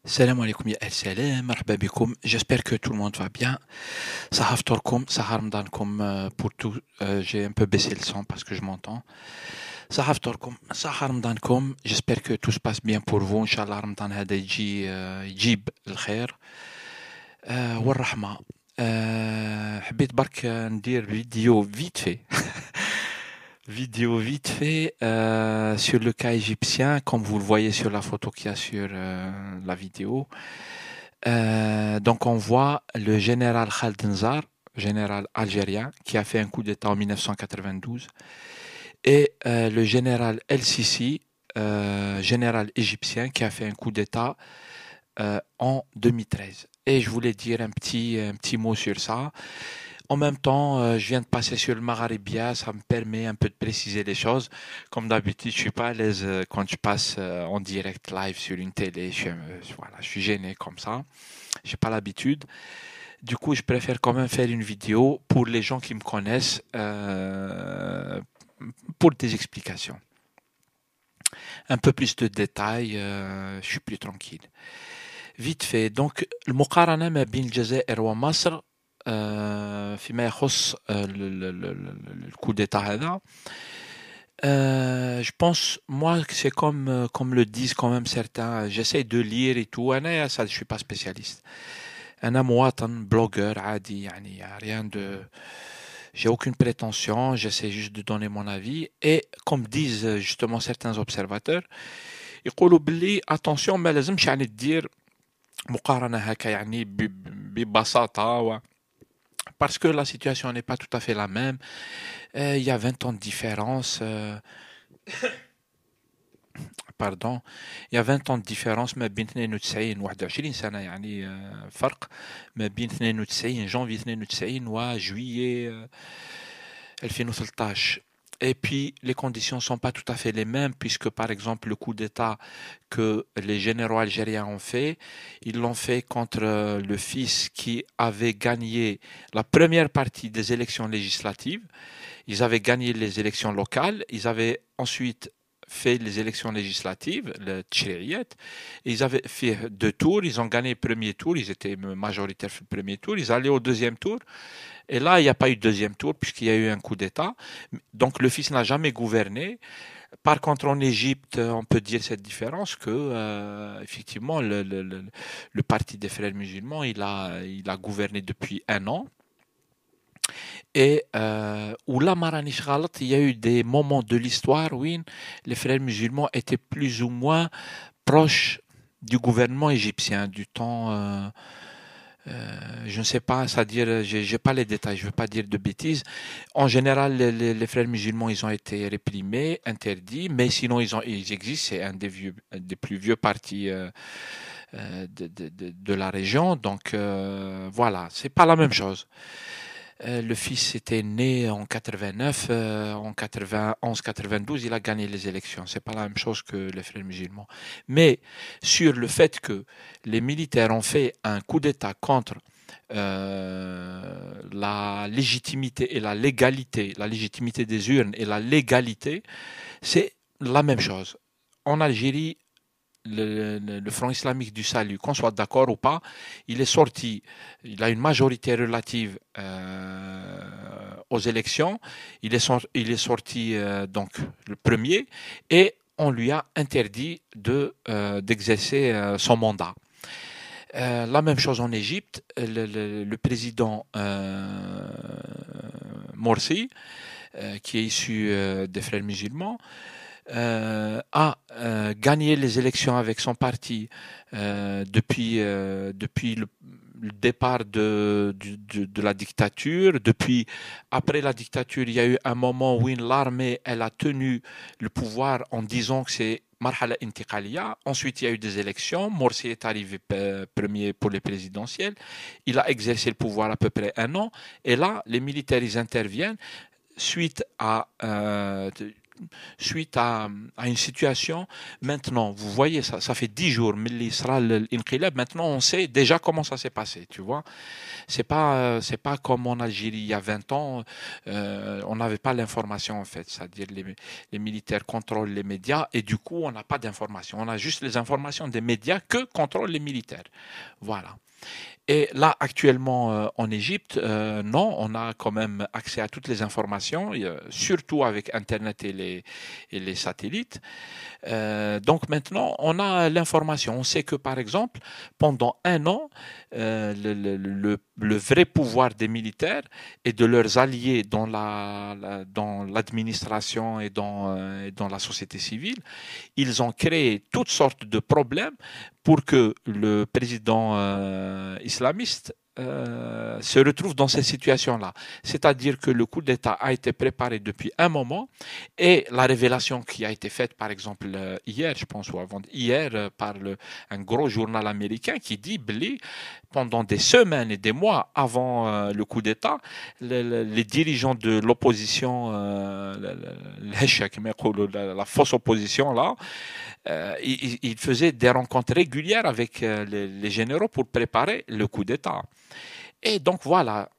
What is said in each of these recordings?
Salam alaikum ya salam, marhaba bikoum. J'espère que tout le monde va bien. Sahaf Torkoum, Sahar Mdankoum pour tout. J'ai un peu baissé le son parce que je m'entends. Sahaf Torkoum, Sahar Mdankoum. J'espère que tout se passe bien pour vous. Inch'Allah, Ramadan hada يجيب الخير والرحمة. حبيت برك ندير فيديو vite fait. Vidéo vite fait sur le cas égyptien, comme vous le voyez sur la photo qu'il y a sur la vidéo. Donc on voit le général Khaled Nzar, général algérien, qui a fait un coup d'État en 1992, et le général El-Sisi, général égyptien, qui a fait un coup d'État en 2013. Et je voulais dire un petit mot sur ça. En même temps, je viens de passer sur le Maghrébia, ça me permet un peu de préciser les choses. Comme d'habitude, je suis pas à l'aise quand je passe en direct live sur une télé. Voilà, je suis gêné comme ça. J'ai pas l'habitude. Du coup, je préfère quand même faire une vidéo pour les gens qui me connaissent, pour des explications. Un peu plus de détails, je suis plus tranquille. Vite fait, donc المقارنة ما بين الجزائر ومصر فيما يخص الكو ديتا هذا. Je pense, moi, que c'est comme le disent quand même certains. J'essaie de lire et tout. Ça, je suis pas spécialiste. أنا مواطن blogueur عادي يعني rien de. J'ai aucune prétention. J'essaie juste de donner mon avis. Et comme disent justement certains observateurs, يقولوا باللي attention ما لازمش يعني تدير مقارنة هكا يعني ببساطة parce que la situation n'est pas tout à fait la même. Il y a 20 ans de différence. Pardon. Il y a 20 ans de différence ما بين 92 و 21 سنة يعني فرق ما بين 92 janvier 92 و juillet 2013. Et puis, les conditions ne sont pas tout à fait les mêmes, puisque, par exemple, le coup d'État que les généraux algériens ont fait, ils l'ont fait contre le fils qui avait gagné la première partie des élections législatives. Ils avaient gagné les élections locales, ils avaient ensuite fait les élections législatives, le Tchériyet, ils avaient fait deux tours, ils ont gagné le premier tour, ils étaient majoritaires sur le premier tour, ils allaient au deuxième tour, et là, il n'y a pas eu de deuxième tour puisqu'il y a eu un coup d'État. Donc le fils n'a jamais gouverné. Par contre, en Égypte, on peut dire cette différence que, effectivement, le parti des frères musulmans, il a gouverné depuis un an. Et où là, Maranish Ghalat, il y a eu des moments de l'histoire où les frères musulmans étaient plus ou moins proches du gouvernement égyptien, du temps je ne sais pas, c'est-à-dire, j'ai pas les détails, je veux pas dire de bêtises. En général, les frères musulmans, ils ont été réprimés, interdits, mais sinon, ils existent. C'est un des plus vieux partis de la région. Donc, voilà, c'est pas la même chose. Le fils était né en 89, en 91, 92, il a gagné les élections. C'est pas la même chose que les frères musulmans. Mais sur le fait que les militaires ont fait un coup d'État contre la légitimité et la légitimité des urnes et la légalité, c'est la même chose. En Algérie, le Front islamique du salut, qu'on soit d'accord ou pas, il est sorti, il a une majorité relative aux élections, il est sorti donc le premier et on lui a interdit d'exercer son mandat. La même chose en Égypte, le président Morsi, qui est issu des frères musulmans, a gagné les élections avec son parti depuis le départ de la dictature. Après la dictature, il y a eu un moment où l'armée elle a tenu le pouvoir en disant que c'est Marhala Intiqaliya. Ensuite, il y a eu des élections. Morsi est arrivé premier pour les présidentielles. Il a exercé le pouvoir à peu près un an. Et là, les militaires ils interviennent suite à suite à une situation. Maintenant, vous voyez, ça fait 10 jours, mais l'inqilab, maintenant on sait déjà comment ça s'est passé, tu vois. C'est pas comme en Algérie il y a 20 ans, on n'avait pas l'information en fait, c'est-à-dire les militaires contrôlent les médias et du coup on n'a pas d'informations. On a juste les informations des médias que contrôlent les militaires. Voilà. Et là, actuellement, en Égypte, non, on a quand même accès à toutes les informations, surtout avec Internet et les satellites. Donc maintenant, on a l'information. On sait que, par exemple, pendant un an, le vrai pouvoir des militaires et de leurs alliés dans l'administration et dans la société civile, ils ont créé toutes sortes de problèmes pour que le président islamiste se retrouve dans cette situation-là. C'est-à-dire que le coup d'État a été préparé depuis un moment et la révélation qui a été faite, par exemple, hier, je pense, ou avant-hier, par un gros journal américain qui dit, Blé, pendant des semaines et des mois avant le coup d'État, les dirigeants de l'opposition, la fausse opposition, là, il faisait des rencontres régulières avec les généraux pour préparer le coup d'État. Et donc voilà,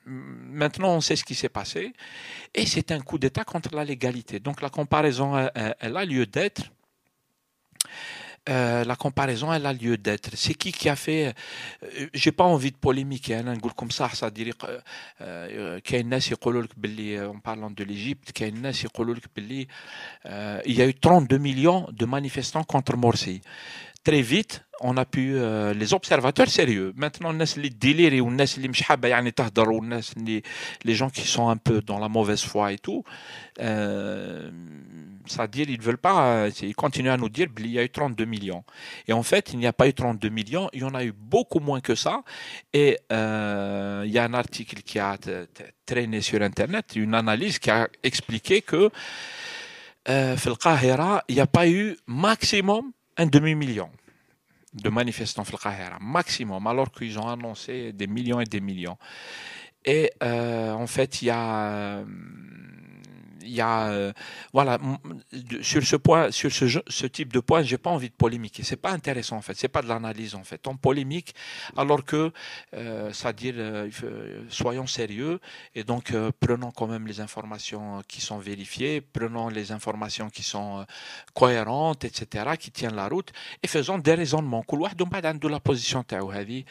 maintenant on sait ce qui s'est passé, et c'est un coup d'État contre la légalité. Donc la comparaison, elle a lieu d'être. La comparaison, elle a lieu d'être. C'est qui a fait. J'ai pas envie de polémiquer, hein, نقول comme ça, c'est-à-dire كاين ناس يقولوا لك باللي en parlant de l'Égypte, كاين ناس يقولوا لك باللي il y a eu 32 millions de manifestants contre Morsi. Très vite, on a pu les observateurs sérieux. Maintenant, الناس اللي ديليري والناس اللي مش حابه يعني تهضر والناس اللي les gens qui sont un peu dans la mauvaise foi et tout, c'est-à-dire ils veulent pas, ils continuent à nous dire qu'il y a eu 32 millions. Et en fait, il n'y a pas eu 32 millions, il y en a eu beaucoup moins que ça. Et il y a un article qui a traîné sur Internet, une analyse qui a expliqué que في القاهرة, il n'y a pas eu maximum un demi-million de manifestants في القاهرة, maximum, alors qu'ils ont annoncé des millions et des millions. Et en fait, il y a voilà, sur ce point, sur ce type de point, j'ai pas envie de polémiquer. C'est pas intéressant en fait. C'est pas de l'analyse en fait. On polémique alors que, c'est-à-dire, soyons sérieux et donc prenons quand même les informations qui sont vérifiées, prenons les informations qui sont cohérentes, etc., qui tiennent la route et faisons des raisonnements. كل واحد من بعد عنده la position تاعو هذه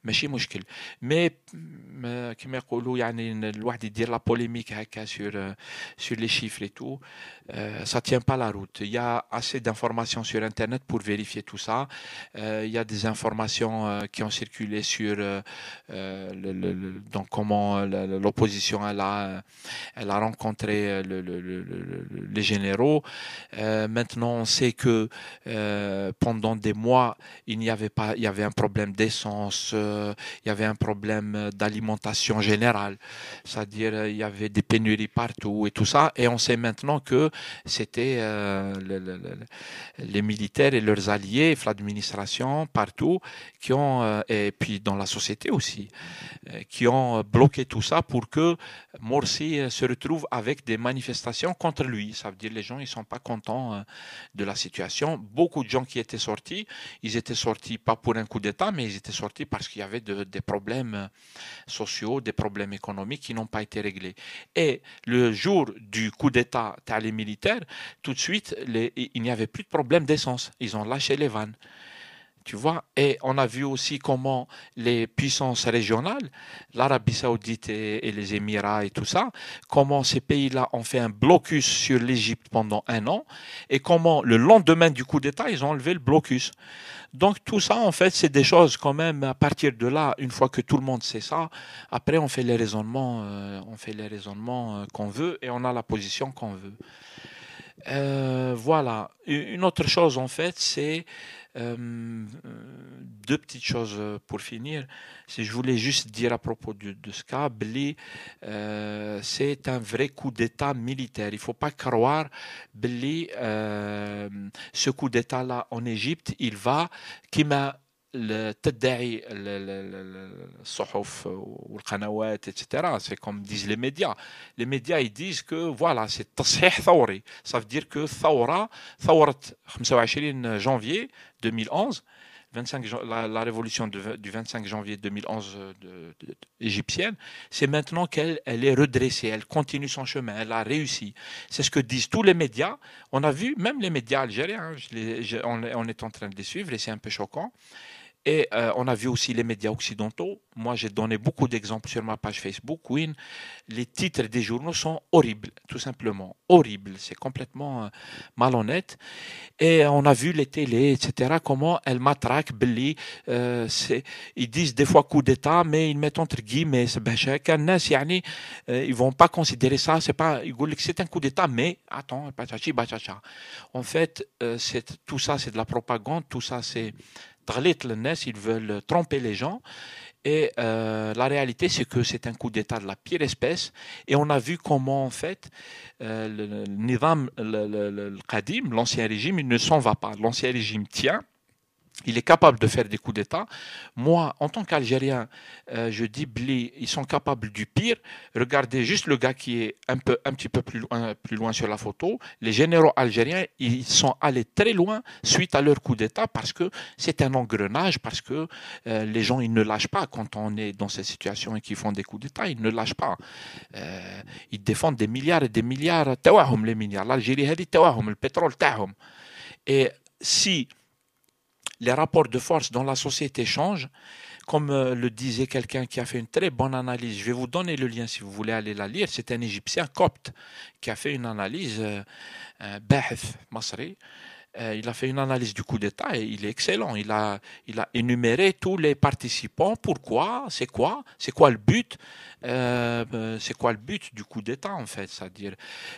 ماشي مشكل. Mais كما يقولوا يعني الواحد يدير la polémique هكا sur les chiffres et tout, ça tient pas la route. Il y a assez d'informations sur Internet pour vérifier tout ça. Il y a des informations qui ont circulé sur donc comment l'opposition elle a rencontré les généraux. Maintenant, on sait que pendant des mois, il y avait un problème d'essence, il y avait un problème d'alimentation générale, c'est-à-dire il y avait des pénuries partout et tout ça. Et on sait maintenant que c'était les militaires et leurs alliés, l'administration partout, qui ont, et puis dans la société aussi, qui ont bloqué tout ça pour que Morsi se retrouve avec des manifestations contre lui. Ça veut dire les gens ils sont pas contents de la situation. Beaucoup de gens qui étaient sortis, ils étaient sortis pas pour un coup d'État, mais ils étaient sortis parce qu'il y avait des problèmes sociaux, des problèmes économiques qui n'ont pas été réglés. Et le jour du coup d'État les militaires, tout de suite, il n'y avait plus de problème d'essence. Ils ont lâché les vannes. Tu vois, et on a vu aussi comment les puissances régionales, l'Arabie Saoudite et les Émirats et tout ça, comment ces pays-là ont fait un blocus sur l'Égypte pendant un an, et comment le lendemain du coup d'État, ils ont enlevé le blocus. Donc tout ça, en fait, c'est des choses quand même, à partir de là, une fois que tout le monde sait ça, après on fait les raisonnements, qu'on veut, et on a la position qu'on veut. Voilà. Une autre chose, en fait, c'est deux petites choses pour finir. Je voulais juste dire à propos de ce cas, Bli, c'est un vrai coup d'État militaire. Il ne faut pas croire, Bli, ce coup d'État-là en Égypte, il va, qui m'a تدعي الصحف والقنوات etc. C'est comme disent les médias. Les médias ils disent que voilà c'est تصحيح ثوري. Ça veut dire que ثورة 25 janvier 2011 la révolution du 25 janvier 2011 égyptienne, c'est maintenant qu'elle est redressée, elle continue son chemin, elle a réussi. C'est ce que disent tous les médias. On a vu, même les médias algériens, on est en train de les suivre et c'est un peu choquant. Et on a vu aussi les médias occidentaux. Moi, j'ai donné beaucoup d'exemples sur ma page Facebook où les titres des journaux sont horribles, tout simplement. Horribles, c'est complètement malhonnête. Et on a vu les télés, etc., comment elles matraquent, Belli. Ils disent des fois coup d'État, mais ils mettent entre guillemets, ils vont pas considérer ça, c'est un coup d'État, mais attends, patati, patata. En fait, tout ça, c'est de la propagande, tout ça, c'est ils veulent tromper les gens et la réalité c'est que c'est un coup d'état de la pire espèce et on a vu comment en fait le Nizam le Qadim, l'ancien régime, il ne s'en va pas, l'ancien régime tient. Il est capable de faire des coups d'État. Moi, en tant qu'Algérien, je dis, ils sont capables du pire. Regardez juste le gars qui est un petit peu plus loin sur la photo. Les généraux algériens, ils sont allés très loin suite à leur coup d'État parce que c'est un engrenage, parce que les gens, ils ne lâchent pas quand on est dans ces situations et qu'ils font des coups d'État. Ils ne lâchent pas. Ils défendent des milliards et des milliards. Taouahum les milliards. L'Algérie, elle dit taouahum, le pétrole taouahum. Et si les rapports de force dans la société changent, comme le disait quelqu'un qui a fait une très bonne analyse. Je vais vous donner le lien si vous voulez aller la lire. C'est un Égyptien copte qui a fait une analyse, Bahith Masri. Il a fait une analyse du coup d'État et il est excellent. Il a énuméré tous les participants. Pourquoi? C'est quoi le but? C'est quoi le but du coup d'État en fait? C'est-à-dire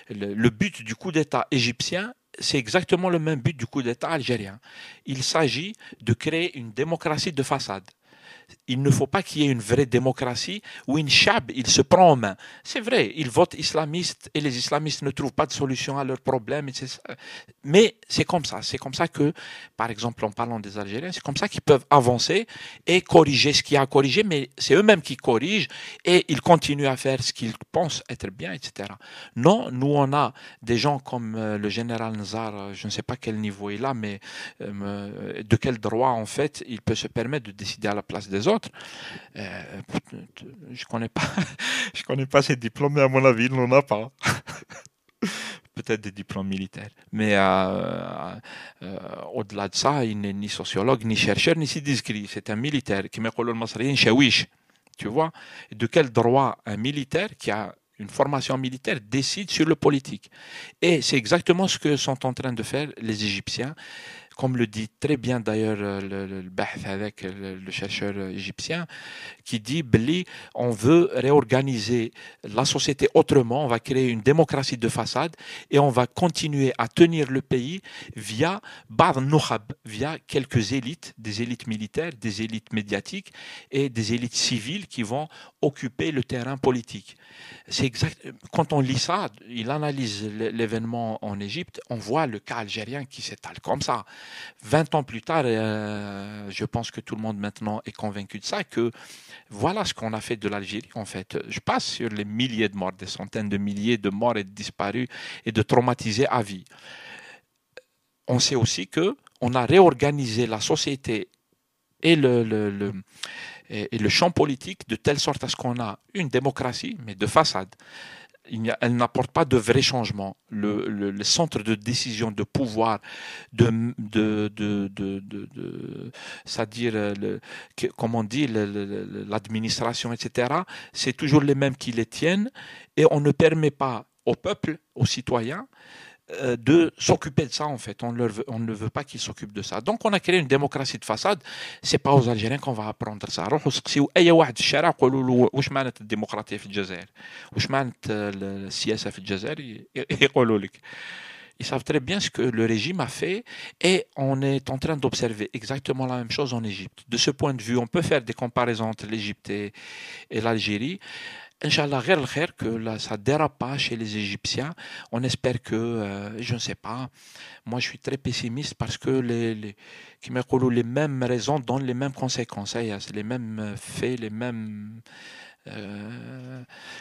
le but du coup d'État égyptien, c'est exactement le même but du coup d'État algérien. Il s'agit de créer une démocratie de façade. Il ne faut pas qu'il y ait une vraie démocratie où une chab, il se prend en main. C'est vrai, ils votent islamistes et les islamistes ne trouvent pas de solution à leurs problèmes. Mais c'est comme ça. C'est comme ça que, par exemple, en parlant des Algériens, c'est comme ça qu'ils peuvent avancer et corriger ce qu'il y a à corriger, mais c'est eux-mêmes qui corrigent et ils continuent à faire ce qu'ils pensent être bien, etc. Non, nous, on a des gens comme le général Nzar, je ne sais pas quel niveau il a, mais de quel droit, en fait, il peut se permettre de décider à la place des autres. Je connais pas, je connais pas ses diplômes, mais à mon avis, il n'en a pas. Peut-être des diplômes militaires. Mais au-delà de ça, il n'est ni sociologue, ni chercheur, ni inscrit. C'est un militaire qui m'appelle le Masrien Shawish. Tu vois? De quel droit un militaire qui a une formation militaire décide sur le politique? Et c'est exactement ce que sont en train de faire les Égyptiens. Comme le dit très bien d'ailleurs le Bahth avec le chercheur égyptien, qui dit Bli, on veut réorganiser la société autrement, on va créer une démocratie de façade et on va continuer à tenir le pays via Ba'd Noukhab, via quelques élites, des élites militaires, des élites médiatiques et des élites civiles qui vont occuper le terrain politique. C'est exact. Quand on lit ça, il analyse l'événement en Égypte, on voit le cas algérien qui s'étale comme ça. 20 ans plus tard, je pense que tout le monde maintenant est convaincu de ça, que voilà ce qu'on a fait de l'Algérie en fait. Je passe sur les milliers de morts, des centaines de milliers de morts et de disparus et de traumatisés à vie. On sait aussi que on a réorganisé la société et le champ politique de telle sorte à ce qu'on a une démocratie, mais de façade. Elle n'apporte pas de vrais changements. Le centre de décision, de pouvoir, c'est-à-dire, comme on dit, l'administration, etc., c'est toujours les mêmes qui les tiennent et on ne permet pas au peuple, aux citoyens, de s'occuper de ça en fait. On ne veut pas qu'ils s'occupent de ça. Donc on a créé une démocratie de façade. C'est pas aux Algériens qu'on va apprendre ça. روحوا سقسيو اي واحد في الشارع قولوا له واش معنات الديمقراطيه في الجزائر؟ واش معنات السياسه في الجزائر؟ يقولوا لك. Ils savent très bien ce que le régime a fait et on est en train d'observer exactement la même chose en Égypte. De ce point de vue, on peut faire des comparaisons entre l'Égypte et l'Algérie. Inch'Allah, غير الخير, que là, ça dérape pas chez les Égyptiens. On espère que, je ne sais pas, moi je suis très pessimiste parce que كما يقولوا, les mêmes raisons donnent les mêmes conséquences. Hein. C'est les mêmes faits,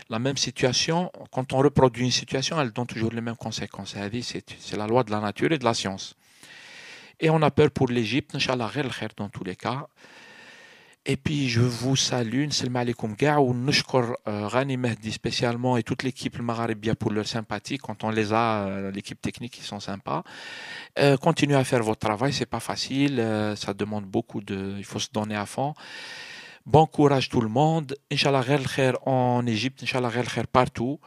la même situation. Quand on reproduit une situation, elle donne toujours les mêmes conséquences. C'est la loi de la nature et de la science. Et on a peur pour l'Égypte, Inch'Allah, غير الخير dans tous les cas. Et puis je vous salue, نسلم عليكم كاع ونشكر غاني مهدي spécialement et toute l'équipe maghrébia pour leur sympathie quand on les a, l'équipe technique, ils sont sympas. Continuez à faire votre travail, c'est pas facile, ça demande beaucoup il faut se donner à fond. Bon courage tout le monde. Inch'Allah غير الخير en Égypte, Inch'Allah غير الخير partout,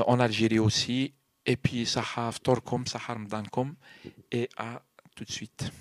en Algérie aussi. Et puis صحة فطوركم, صحة رمضانكم, et à tout de suite.